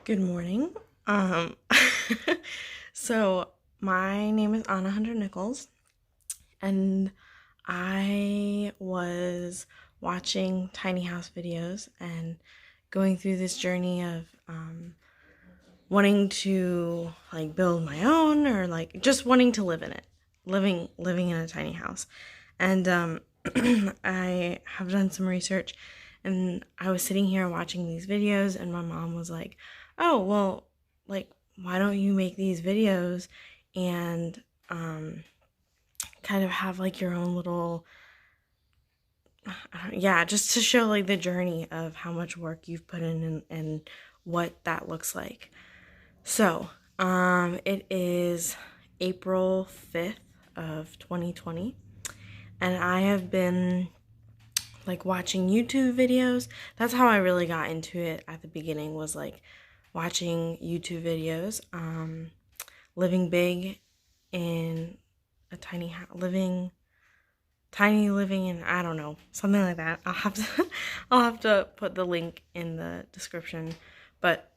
Good morning. Um, so my name is Anna Hunter Nichols, and I was watching tiny house videos and going through this journey of wanting to like build my own or like just wanting to live in it, living in a tiny house. And I have done some research, and I was sitting here watching these videos, and my mom was like, "Oh, well, like why don't you make these videos and kind of have like your own little yeah, just to show like the journey of how much work you've put in and what that looks like." So, it is April 5th of 2020, and I have been like watching YouTube videos. That's how I really got into it at the beginning, was like watching YouTube videos. Living big in a tiny house, living in, I don't know, something like that. I'll have to put the link in the description. But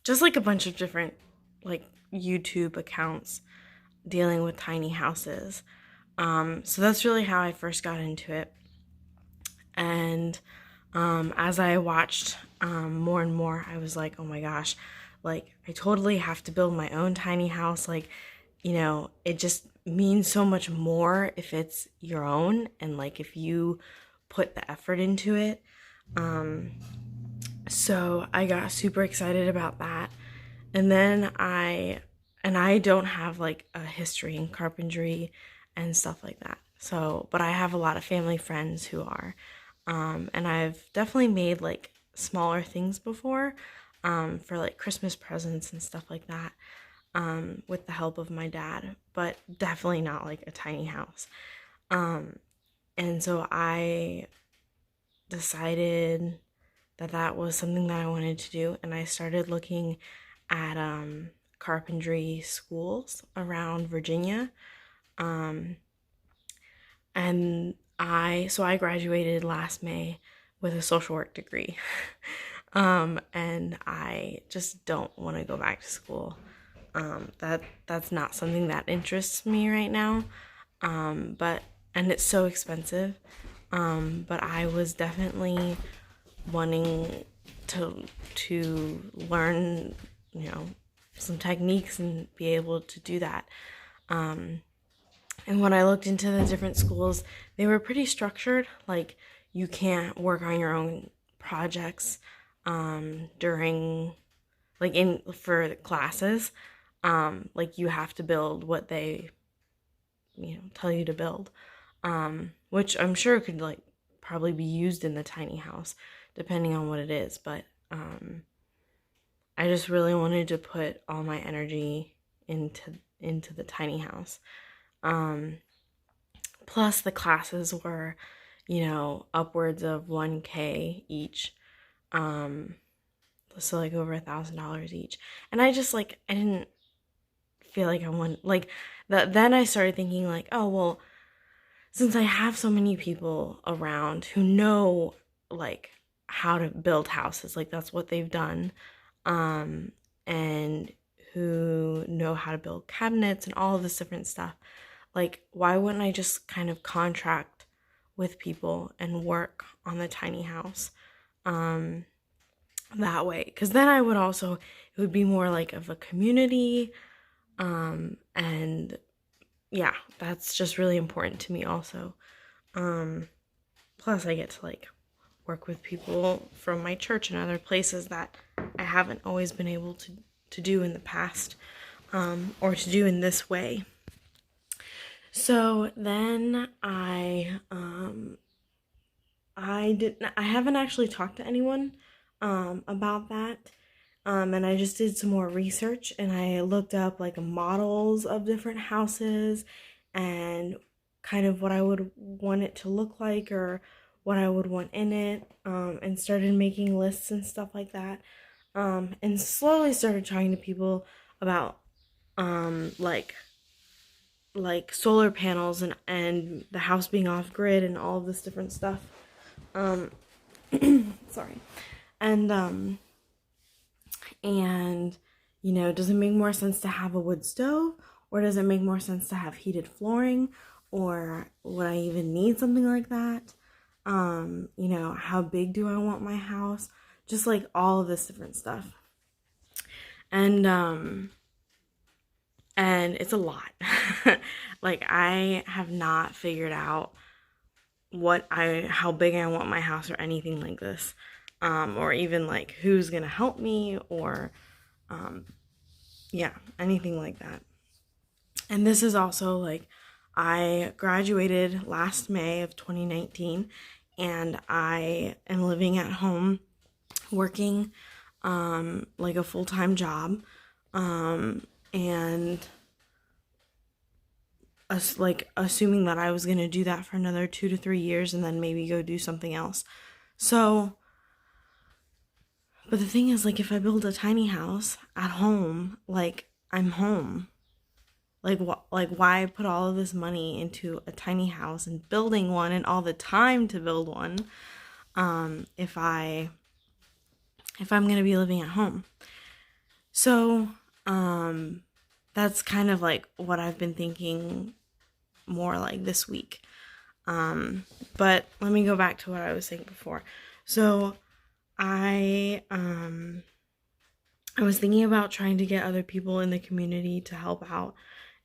just like a bunch of different like YouTube accounts dealing with tiny houses. So that's really how I first got into it. And as I watched more and more, I was like, oh my gosh, like I totally have to build my own tiny house. Like, it just means so much more if it's your own and like if you put the effort into it. So I got super excited about that. And then I don't have like a history in carpentry and stuff like that. So, but I have a lot of family friends who are. And I've definitely made like smaller things before, for like Christmas presents and stuff like that, with the help of my dad, but definitely not like a tiny house. And so I decided that that was something that I wanted to do, and I started looking at carpentry schools around Virginia. Um, and I graduated last May with a social work degree. And I just don't want to go back to school. That's not something that interests me right now. But and it's so expensive. But I was definitely wanting to learn, some techniques and be able to do that. And when I looked into the different schools, they were pretty structured. Like, you can't work on your own projects during, like, in for classes. Like, you have to build what they, tell you to build. Which I'm sure could, like, probably be used in the tiny house, depending on what it is. But I just really wanted to put all my energy into the tiny house. Plus the classes were, upwards of 1K each. So like over $1,000 each. And I just like, I didn't feel like I want, like, then I started thinking like, oh, well, since I have so many people around who know like how to build houses, like that's what they've done, and who know how to build cabinets and all of this different stuff, like, why wouldn't I just kind of contract with people and work on the tiny house that way? Because then I would also, it would be more like of a community. And yeah, that's just really important to me also. Plus I get to like work with people from my church and other places that I haven't always been able to do in the past, or to do in this way. So then I haven't actually talked to anyone about that. And I just did some more research, and I looked up like models of different houses and kind of what I would want it to look like or what I would want in it, and started making lists and stuff like that. And slowly started talking to people about like solar panels and the house being off grid and all of this different stuff. Sorry. And does it make more sense to have a wood stove, or does it make more sense to have heated flooring, or would I even need something like that? How big do I want my house? Just like all of this different stuff. And it's a lot. Like, I have not figured out how big I want my house or anything like this. Or even like who's gonna help me, or anything like that. And this is also like, I graduated last May of 2019, and I am living at home working like a full-time job, and assuming that I was going to do that for another 2 to 3 years and then maybe go do something else. So, but the thing is, like, if I build a tiny house at home, like, I'm home. Like, why put all of this money into a tiny house and building one and all the time to build one, if I'm going to be living at home? So, that's kind of like what I've been thinking more like this week. But let me go back to what I was saying before. So I was thinking about trying to get other people in the community to help out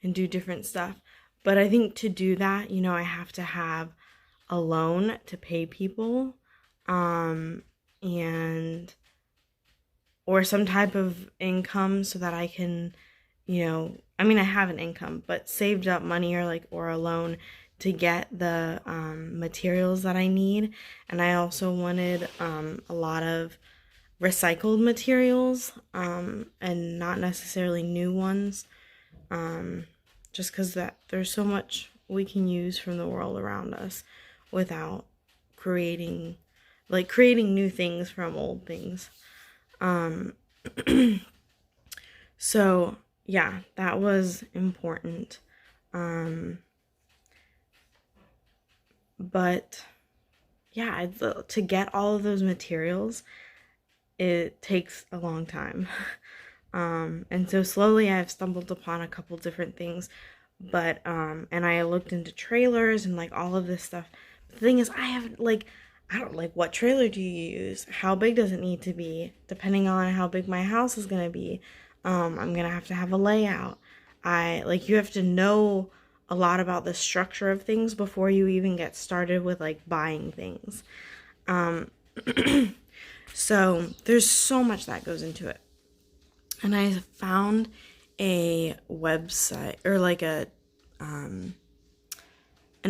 and do different stuff. But I think to do that, I have to have a loan to pay people, or some type of income so that I can, I have an income, but saved up money, or a loan to get the materials that I need. And I also wanted a lot of recycled materials, and not necessarily new ones, just because there's so much we can use from the world around us without creating new things from old things. So yeah, that was important. But yeah, to get all of those materials, it takes a long time. And so slowly I've stumbled upon a couple different things, but, and I looked into trailers and like all of this stuff. The thing is, I don't what trailer do you use? How big does it need to be? Depending on how big my house is going to be. I'm going to have a layout. You have to know a lot about the structure of things before you even get started with buying things. So there's so much that goes into it. And I found a website, or an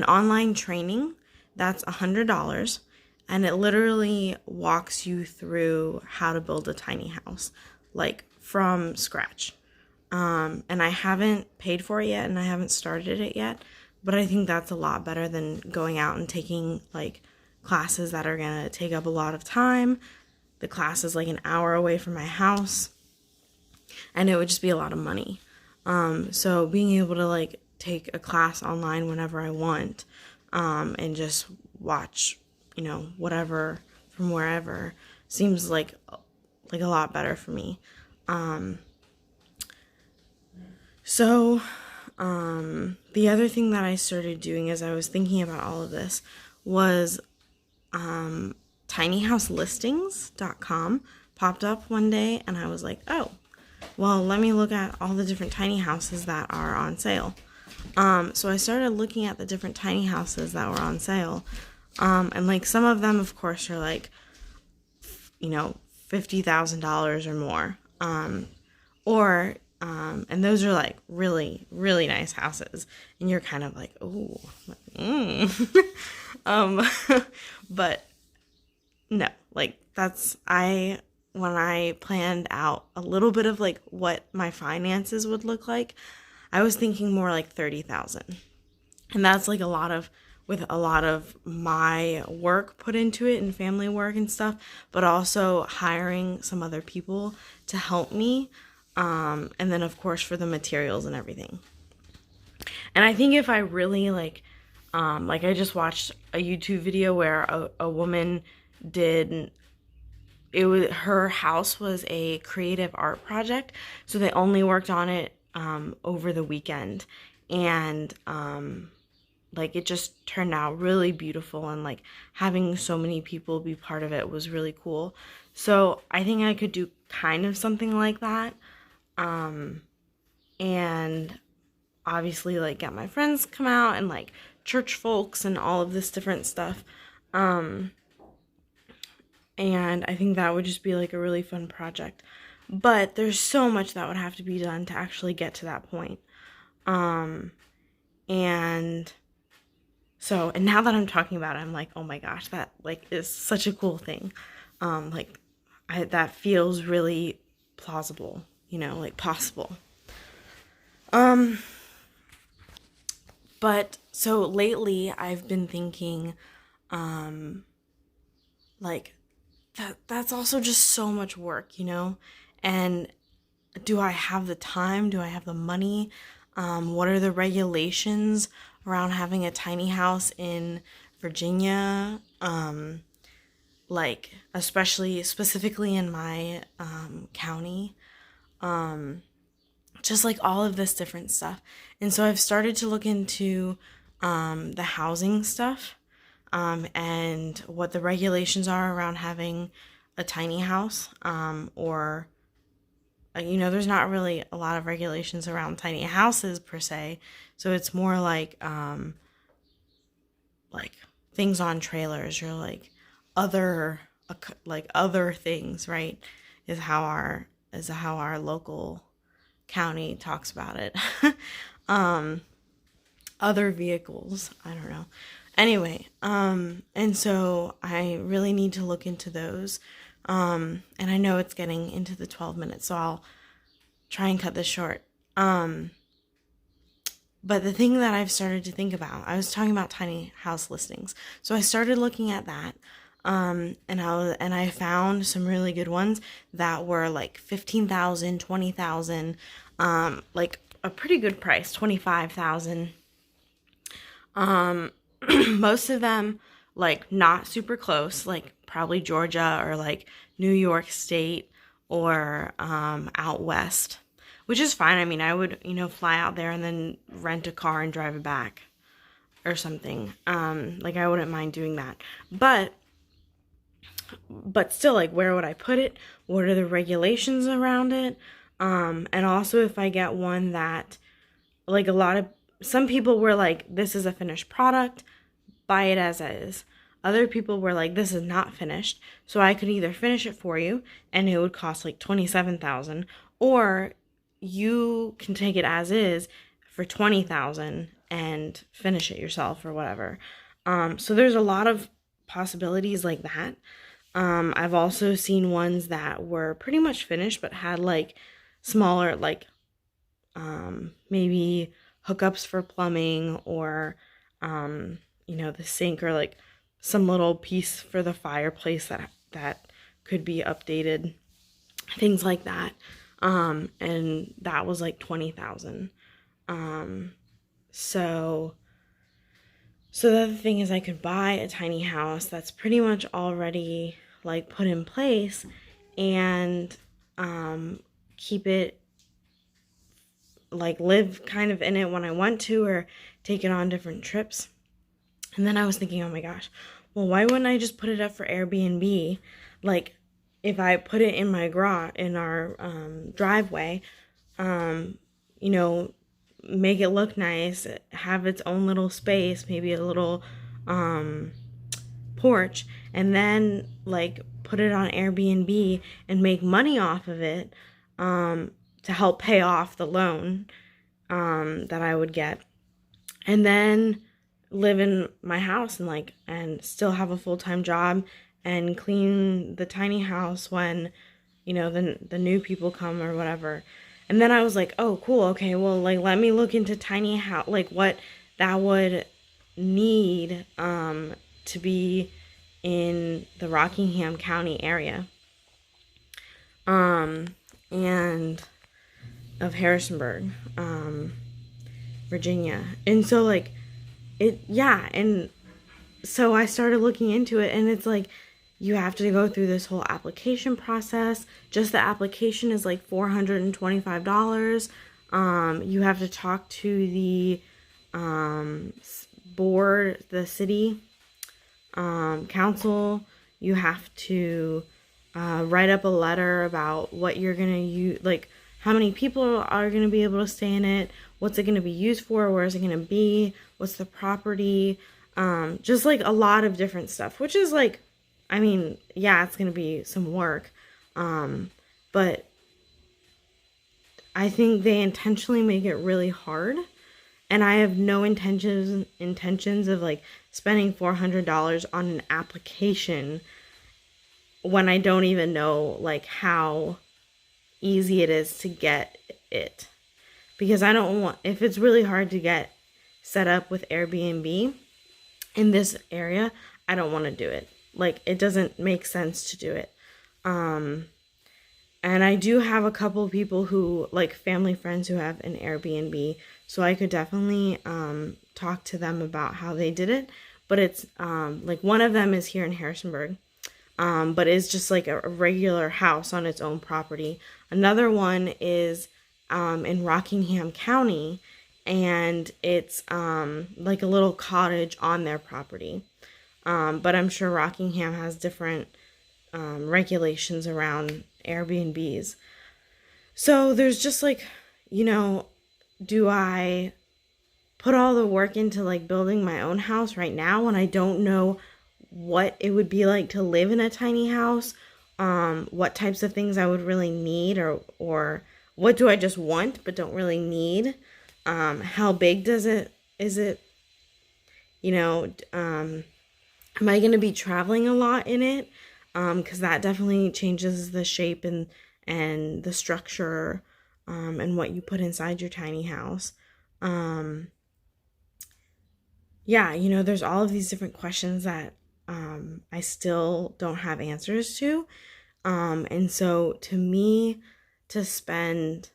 online training that's $100, and it literally walks you through how to build a tiny house, from scratch. And I haven't paid for it yet, and I haven't started it yet, but I think that's a lot better than going out and taking classes that are gonna take up a lot of time. The class is an hour away from my house, and it would just be a lot of money. So being able to take a class online whenever I want, and just watch, whatever from wherever, seems like a lot better for me. So the other thing that I started doing as I was thinking about all of this was tinyhouselistings.com popped up one day, and I was like, oh, well, let me look at all the different tiny houses that are on sale. So I started looking at the different tiny houses that were on sale. And some of them, of course, are $50,000 or more. And those are really, really nice houses. And you're kind of ooh, but no, when I planned out a little bit of what my finances would look like, I was thinking more 30,000. And that's with a lot of my work put into it and family work and stuff, but also hiring some other people to help me. And then of course for the materials and everything. And I think if I really I just watched a YouTube video where a woman her house was a creative art project, so they only worked on it over the weekend, and like it just turned out really beautiful, and like having so many people be part of it was really cool. So I think I could do kind of something like that, and obviously like get my friends come out and like church folks and all of this different stuff. And I think that would just be like a really fun project. But there's so much that would have to be done to actually get to that point. And so, and now that I'm talking about it, I'm like, oh my gosh, that like is such a cool thing. Like that feels really plausible, like possible. But so lately I've been thinking, like that's also just so much work, and do I have the time? Do I have the money? What are the regulations around having a tiny house in Virginia? Like, especially specifically in my county. Just like all of this different stuff. And so I've started to look into the housing stuff, and what the regulations are around having a tiny house, or there's not really a lot of regulations around tiny houses per se. So it's more like things on trailers, or like other other things, right? Is how our local county talks about it. Other vehicles, I don't know. Anyway, and so I really need to look into those. And I know it's getting into the 12 minutes, so I'll try and cut this short. But the thing that I've started to think about, I was talking about tiny house listings. So I started looking at that. And I found some really good ones that were like 15,000, 20,000, like a pretty good price, 25,000. Most of them like not super close, like probably Georgia or like New York State, or out west, which is fine. I mean, I would, fly out there and then rent a car and drive it back or something. Like I wouldn't mind doing that. But still, like, where would I put it? What are the regulations around it? And also if I get one that, like, some people were like, this is a finished product, buy it as is. Other people were like, this is not finished, so I could either finish it for you and it would cost like 27,000, or you can take it as is for 20,000 and finish it yourself or whatever. So there's a lot of possibilities like that. I've also seen ones that were pretty much finished but had like smaller, like maybe hookups for plumbing, or the sink, or like some little piece for the fireplace that could be updated, things like that. And that was like 20,000. So the other thing is I could buy a tiny house that's pretty much already like put in place, and keep it, like live kind of in it when I want to, or take it on different trips. And then I was thinking, oh my gosh, well, why wouldn't I just put it up for Airbnb? Like if I put it in my in our driveway, make it look nice, have its own little space, maybe a little porch, and then like put it on Airbnb and make money off of it, to help pay off the loan that I would get, and then live in my house and still have a full-time job and clean the tiny house when the new people come or whatever. And then I was like, oh cool, okay, well, like let me look into tiny house, like what that would need to be in the Rockingham County area, and of Harrisonburg, Virginia. And so like and so I started looking into it, and it's like you have to go through this whole application process. Just the application is like $425. You have to talk to the board, the city council. You have to write up a letter about what you're gonna use, like how many people are gonna be able to stay in it, what's it gonna be used for, where is it gonna be, what's the property, just like a lot of different stuff, which is like, I mean, yeah, it's gonna be some work, but I think they intentionally make it really hard, and I have no intentions of like spending $400 on an application when I don't even know like how easy it is to get it. Because I don't want, if it's really hard to get set up with Airbnb in this area, I don't want to do it. Like, it doesn't make sense to do it. And I do have a couple people who, like family friends who have an Airbnb, so I could definitely talk to them about how they did it. But it's like one of them is here in Harrisonburg, but it's just like a regular house on its own property. Another one is in Rockingham County, and it's like a little cottage on their property. But I'm sure Rockingham has different regulations around Airbnbs. So there's just like, do I put all the work into like building my own house right now when I don't know what it would be like to live in a tiny house, what types of things I would really need, or what do I just want but don't really need, how big is it, am I going to be traveling a lot in it, because that definitely changes the shape and the structure, and what you put inside your tiny house. There's all of these different questions that I still don't have answers to. And so to me, to spend,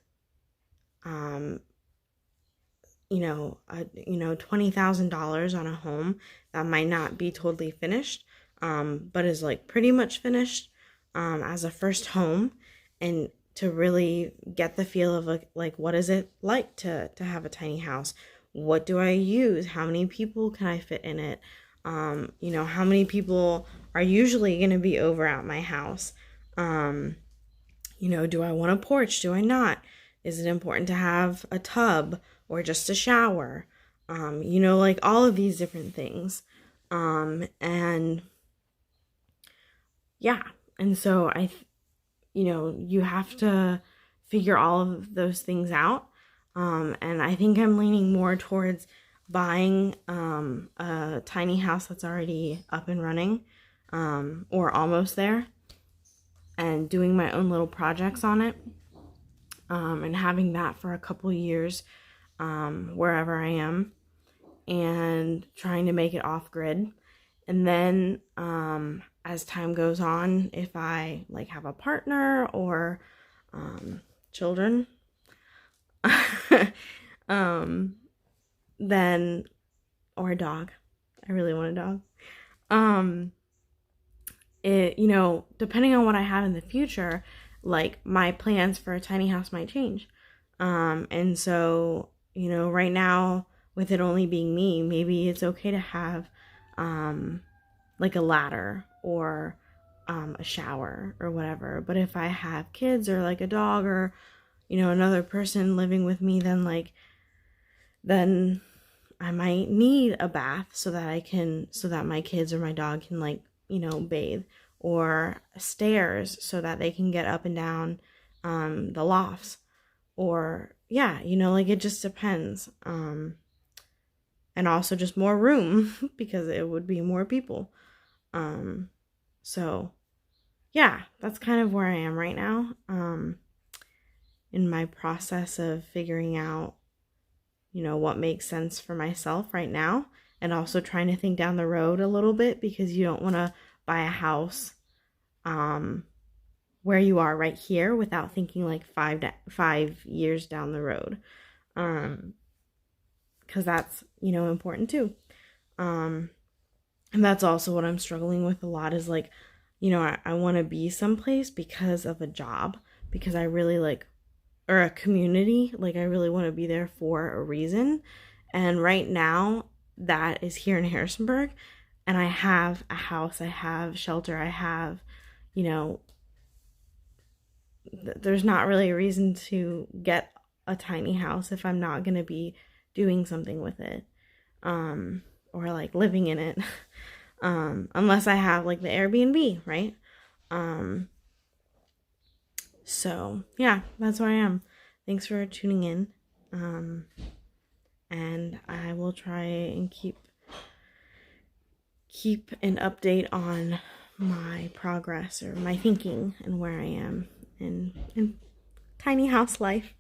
$20,000 on a home that might not be totally finished, but is like pretty much finished, as a first home, and to really get the feel of like what is it like to have a tiny house? What do I use? How many people can I fit in it? How many people are usually going to be over at my house? Do I want a porch? Do I not? Is it important to have a tub or just a shower? Like all of these different things. And so you have to figure all of those things out. And I think I'm leaning more towards buying a tiny house that's already up and running, or almost there, and doing my own little projects on it, and having that for a couple years, wherever I am, and trying to make it off grid. And then as time goes on, if I like have a partner or children, then, or a dog, I really want a dog, depending on what I have in the future, like my plans for a tiny house might change. And so, right now, with it only being me, maybe it's okay to have like a ladder or a shower or whatever. But if I have kids or like a dog or another person living with me, then I might need a bath so that my kids or my dog can bathe, or stairs so that they can get up and down the lofts, or it just depends. And also just more room because it would be more people. So yeah, that's kind of where I am right now, in my process of figuring out, what makes sense for myself right now, and also trying to think down the road a little bit, because you don't want to buy a house where you are right here without thinking like 5 years down the road, because that's important too. And that's also what I'm struggling with a lot, is like I want to be someplace because of a job, because I really like, or a community, like I really want to be there for a reason. And right now, that is here in Harrisonburg, and I have a house, I have shelter, I have, you know, there's not really a reason to get a tiny house if I'm not going to be doing something with it, or like living in it, unless I have like the Airbnb, right? Um, so yeah, that's where I am. Thanks for tuning in. And I will try and keep an update on my progress or my thinking and where I am in tiny house life.